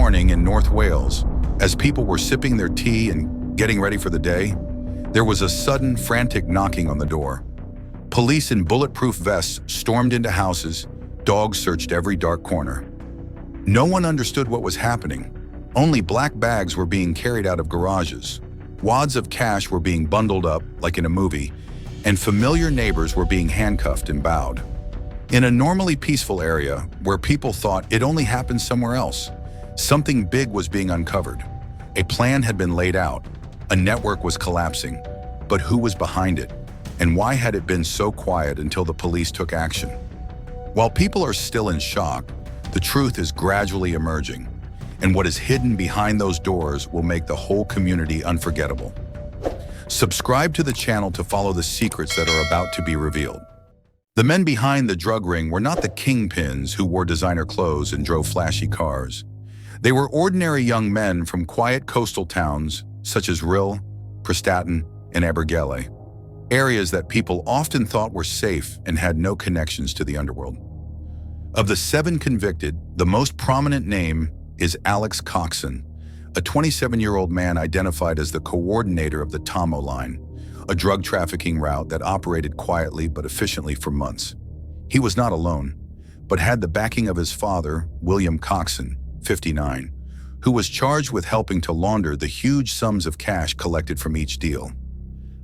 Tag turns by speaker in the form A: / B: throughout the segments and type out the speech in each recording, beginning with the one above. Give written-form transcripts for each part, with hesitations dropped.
A: morning in North Wales, as people were sipping their tea and getting ready for the day, there was a sudden, frantic knocking on the door. Police in bulletproof vests stormed into houses. Dogs searched every dark corner. No one understood what was happening. Only black bags were being carried out of garages. Wads of cash were being bundled up, like in a movie, and familiar neighbors were being handcuffed and bowed. In a normally peaceful area, where people thought it only happened somewhere else, something big was being uncovered. A plan had been laid out. A network was collapsing. But who was behind it? And why had it been so quiet until the police took action? While people are still in shock, the truth is gradually emerging. And what is hidden behind those doors will make the whole community unforgettable. Subscribe to the channel to follow the secrets that are about to be revealed. The men behind the drug ring were not the kingpins who wore designer clothes and drove flashy cars. They were ordinary young men from quiet coastal towns such as Rhyl, Prestatyn, and Abergele, areas that people often thought were safe and had no connections to the underworld. Of the 7 convicted, the most prominent name is Alex Coxon, a 27-year-old man identified as the coordinator of the Tommo Line, a drug trafficking route that operated quietly but efficiently for months. He was not alone, but had the backing of his father, William Coxon, 59, who was charged with helping to launder the huge sums of cash collected from each deal.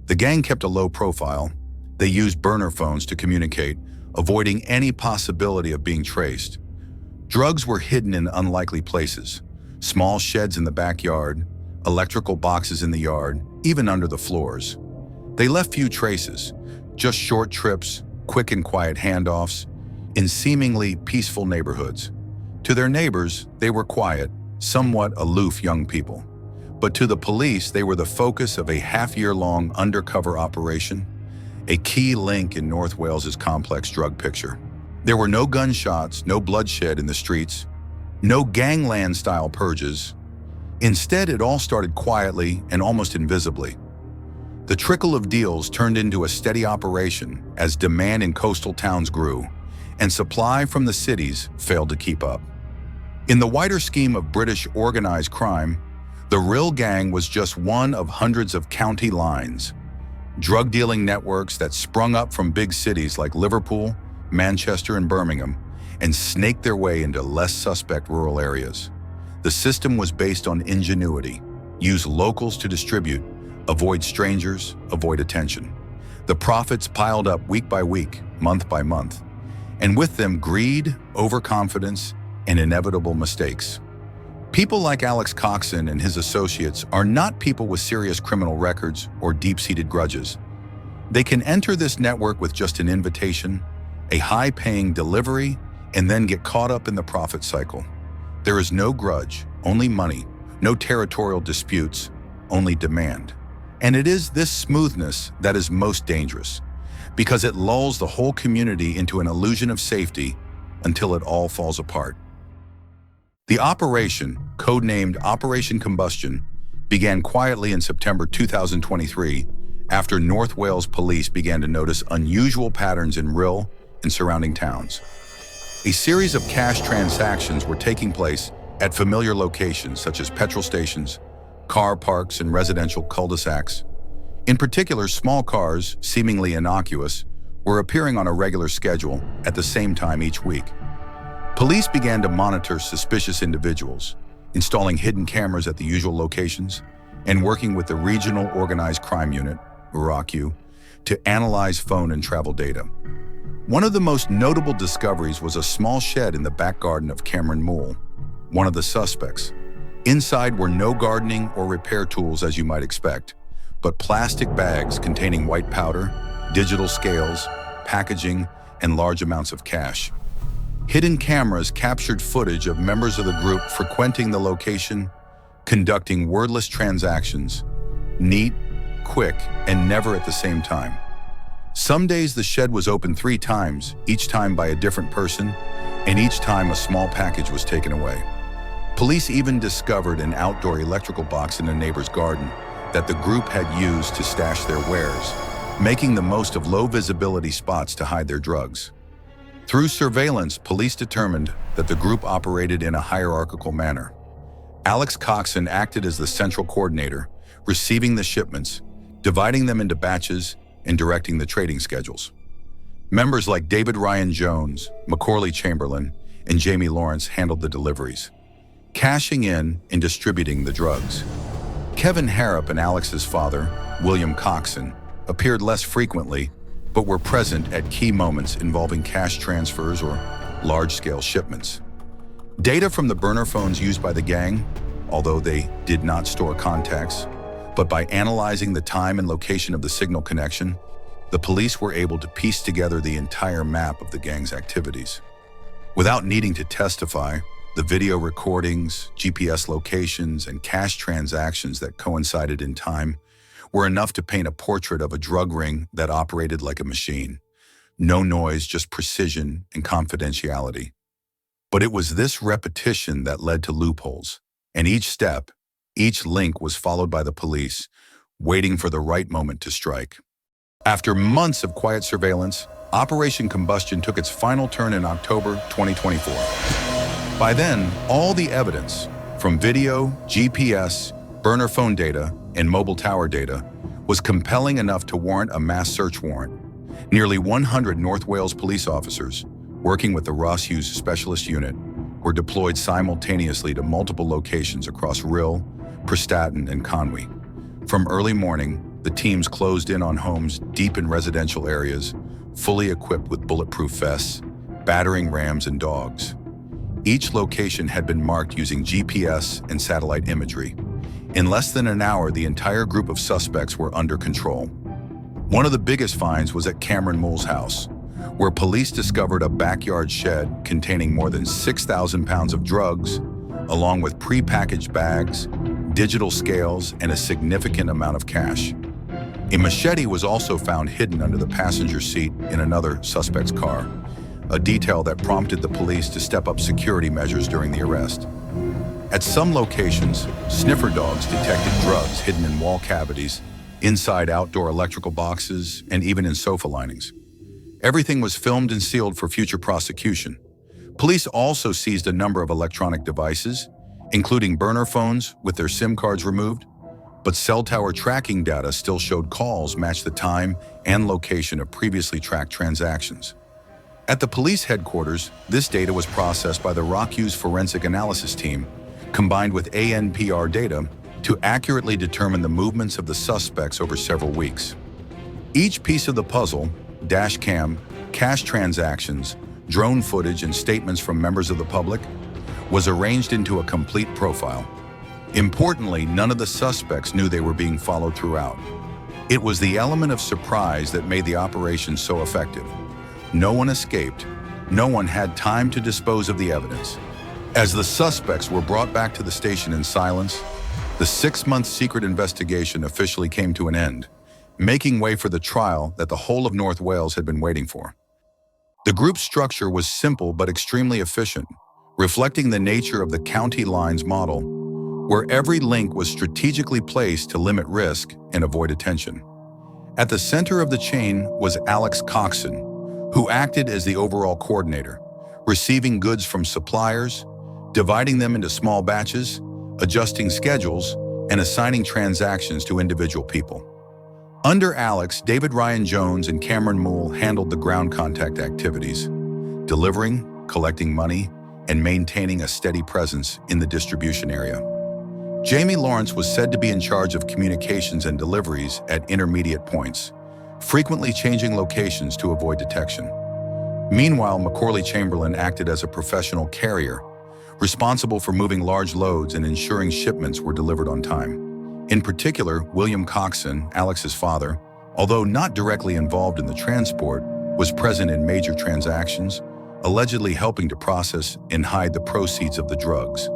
A: The gang kept a low profile. They used burner phones to communicate, avoiding any possibility of being traced. Drugs were hidden in unlikely places, small sheds in the backyard, electrical boxes in the yard, even under the floors. They left few traces, just short trips, quick and quiet handoffs, in seemingly peaceful neighborhoods. To their neighbors, they were quiet, somewhat aloof young people. But to the police, they were the focus of a half-year-long undercover operation, a key link in North Wales's complex drug picture. There were no gunshots, no bloodshed in the streets, no gangland-style purges. Instead, it all started quietly and almost invisibly. The trickle of deals turned into a steady operation as demand in coastal towns grew, and supply from the cities failed to keep up. In the wider scheme of British organized crime, the Rhyl gang was just one of hundreds of county lines, drug-dealing networks that sprung up from big cities like Liverpool, Manchester, and Birmingham, and snaked their way into less suspect rural areas. The system was based on ingenuity: use locals to distribute, avoid strangers, avoid attention. The profits piled up week by week, month by month, and with them greed, overconfidence, and inevitable mistakes. People like Alex Coxon and his associates are not people with serious criminal records or deep-seated grudges. They can enter this network with just an invitation, a high-paying delivery, and then get caught up in the profit cycle. There is no grudge, only money, no territorial disputes, only demand. And it is this smoothness that is most dangerous, because it lulls the whole community into an illusion of safety until it all falls apart. The operation, codenamed Operation Combustion, began quietly in September 2023 after North Wales police began to notice unusual patterns in Rhyl and surrounding towns. A series of cash transactions were taking place at familiar locations such as petrol stations, car parks, and residential cul-de-sacs. In particular, small cars, seemingly innocuous, were appearing on a regular schedule at the same time each week. Police began to monitor suspicious individuals, installing hidden cameras at the usual locations, and working with the Regional Organized Crime Unit, ROCU, to analyze phone and travel data. One of the most notable discoveries was a small shed in the back garden of Cameron Moole, one of the suspects. Inside were no gardening or repair tools as you might expect, but plastic bags containing white powder, digital scales, packaging, and large amounts of cash. Hidden cameras captured footage of members of the group frequenting the location, conducting wordless transactions, neat, quick, and never at the same time. Some days the shed was open 3 times, each time by a different person, and each time a small package was taken away. Police even discovered an outdoor electrical box in a neighbor's garden that the group had used to stash their wares, making the most of low-visibility spots to hide their drugs. Through surveillance, police determined that the group operated in a hierarchical manner. Alex Coxon acted as the central coordinator, receiving the shipments, dividing them into batches, and directing the trading schedules. Members like David Ryan Jones, Macaulay Chamberlain, and Jamie Lawrence handled the deliveries, cashing in and distributing the drugs. Kevin Harrop and Alex's father, William Coxon, appeared less frequently, but were present at key moments involving cash transfers or large-scale shipments. Data from the burner phones used by the gang, although they did not store contacts, but by analyzing the time and location of the signal connection, the police were able to piece together the entire map of the gang's activities. Without needing to testify, the video recordings, GPS locations, and cash transactions that coincided in time were enough to paint a portrait of a drug ring that operated like a machine. No noise, just precision and confidentiality. But it was this repetition that led to loopholes, and each step, each link was followed by the police, waiting for the right moment to strike. After months of quiet surveillance, Operation Combustion took its final turn in October 2024. By then, all the evidence, from video, GPS, burner phone data, and mobile tower data, was compelling enough to warrant a mass search warrant. Nearly 100 North Wales police officers, working with the Ross Hughes Specialist Unit, were deployed simultaneously to multiple locations across Rhyl, Prestatyn, and Conwy. From early morning, the teams closed in on homes deep in residential areas, fully equipped with bulletproof vests, battering rams, and dogs. Each location had been marked using GPS and satellite imagery. In less than an hour, the entire group of suspects were under control. One of the biggest finds was at Cameron Moole's house, where police discovered a backyard shed containing more than 6,000 pounds of drugs, along with pre-packaged bags, digital scales, and a significant amount of cash. A machete was also found hidden under the passenger seat in another suspect's car, a detail that prompted the police to step up security measures during the arrest. At some locations, sniffer dogs detected drugs hidden in wall cavities, inside outdoor electrical boxes, and even in sofa linings. Everything was filmed and sealed for future prosecution. Police also seized a number of electronic devices, including burner phones with their SIM cards removed, but cell tower tracking data still showed calls matched the time and location of previously tracked transactions. At the police headquarters, this data was processed by the Rock Hughes Forensic Analysis Team, combined with ANPR data to accurately determine the movements of the suspects over several weeks. Each piece of the puzzle, dash cam, cash transactions, drone footage, and statements from members of the public, was arranged into a complete profile. Importantly, none of the suspects knew they were being followed throughout. It was the element of surprise that made the operation so effective. No one escaped. No one had time to dispose of the evidence. As the suspects were brought back to the station in silence, the 6-month secret investigation officially came to an end, making way for the trial that the whole of North Wales had been waiting for. The group's structure was simple but extremely efficient, reflecting the nature of the county lines model, where every link was strategically placed to limit risk and avoid attention. At the center of the chain was Alex Coxon, who acted as the overall coordinator, receiving goods from suppliers, dividing them into small batches, adjusting schedules, and assigning transactions to individual people. Under Alex, David Ryan Jones and Cameron Moole handled the ground contact activities, delivering, collecting money, and maintaining a steady presence in the distribution area. Jamie Lawrence was said to be in charge of communications and deliveries at intermediate points, frequently changing locations to avoid detection. Meanwhile, Macaulay Chamberlain acted as a professional carrier, responsible for moving large loads and ensuring shipments were delivered on time. In particular, William Coxon, Alex's father, although not directly involved in the transport, was present in major transactions, allegedly helping to process and hide the proceeds of the drugs,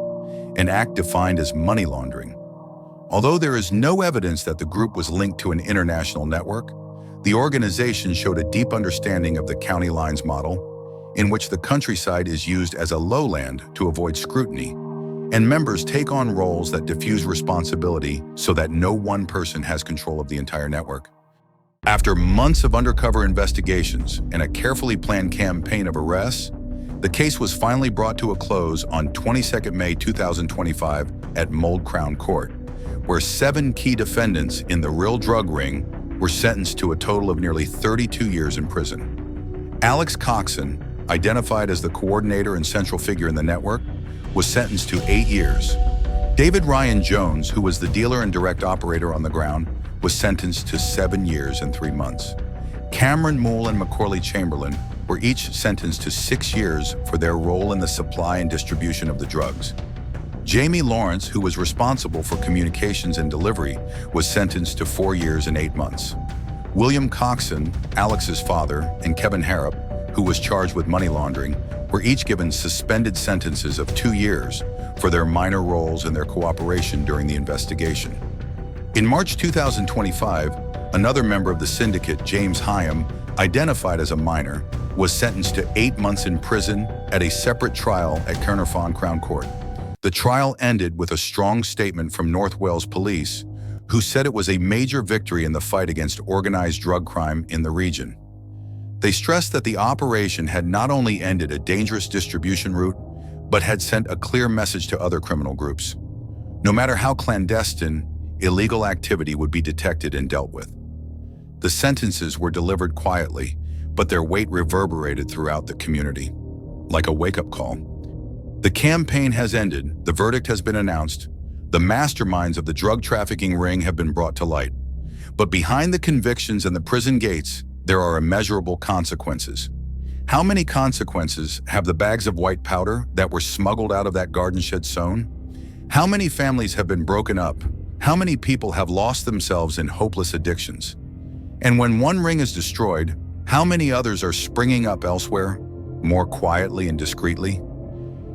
A: an act defined as money laundering. Although there is no evidence that the group was linked to an international network, the organization showed a deep understanding of the county lines model, in which the countryside is used as a lowland to avoid scrutiny, and members take on roles that diffuse responsibility so that no one person has control of the entire network. After months of undercover investigations and a carefully planned campaign of arrests, The case was finally brought to a close on 22 May 2025 at Mold Crown Court, where 7 key defendants in the Rhyl drug ring were sentenced to a total of nearly 32 years in prison. Alex Coxon, identified as the coordinator and central figure in the network, was sentenced to 8 years. David Ryan Jones, who was the dealer and direct operator on the ground, was sentenced to 7 years and 3 months. Cameron Moole and Macaulay Chamberlain were each sentenced to 6 years for their role in the supply and distribution of the drugs. Jamie Lawrence, who was responsible for communications and delivery, was sentenced to 4 years and 8 months. William Coxon, Alex's father, and Kevin Harrop, who was charged with money laundering, were each given suspended sentences of 2 years for their minor roles and their cooperation during the investigation. In March 2025, another member of the syndicate, James Hyam, identified as a minor, was sentenced to 8 months in prison at a separate trial at Caernarfon Crown Court. The trial ended with a strong statement from North Wales Police, who said it was a major victory in the fight against organized drug crime in the region. They stressed that the operation had not only ended a dangerous distribution route, but had sent a clear message to other criminal groups. No matter how clandestine, illegal activity would be detected and dealt with. The sentences were delivered quietly, but their weight reverberated throughout the community, like a wake-up call. The campaign has ended, the verdict has been announced, the masterminds of the drug trafficking ring have been brought to light. But behind the convictions and the prison gates, there are immeasurable consequences. How many consequences have the bags of white powder that were smuggled out of that garden shed sown? How many families have been broken up? How many people have lost themselves in hopeless addictions? And when one ring is destroyed, how many others are springing up elsewhere, more quietly and discreetly?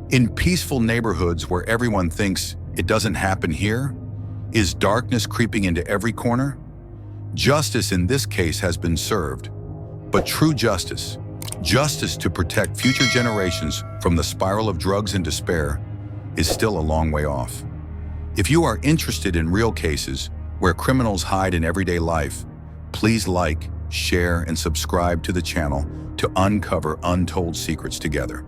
A: In peaceful neighborhoods where everyone thinks it doesn't happen here, is darkness creeping into every corner? Justice in this case has been served, but true justice, justice to protect future generations from the spiral of drugs and despair, is still a long way off. If you are interested in real cases where criminals hide in everyday life, please like, share, and subscribe to the channel to uncover untold secrets together.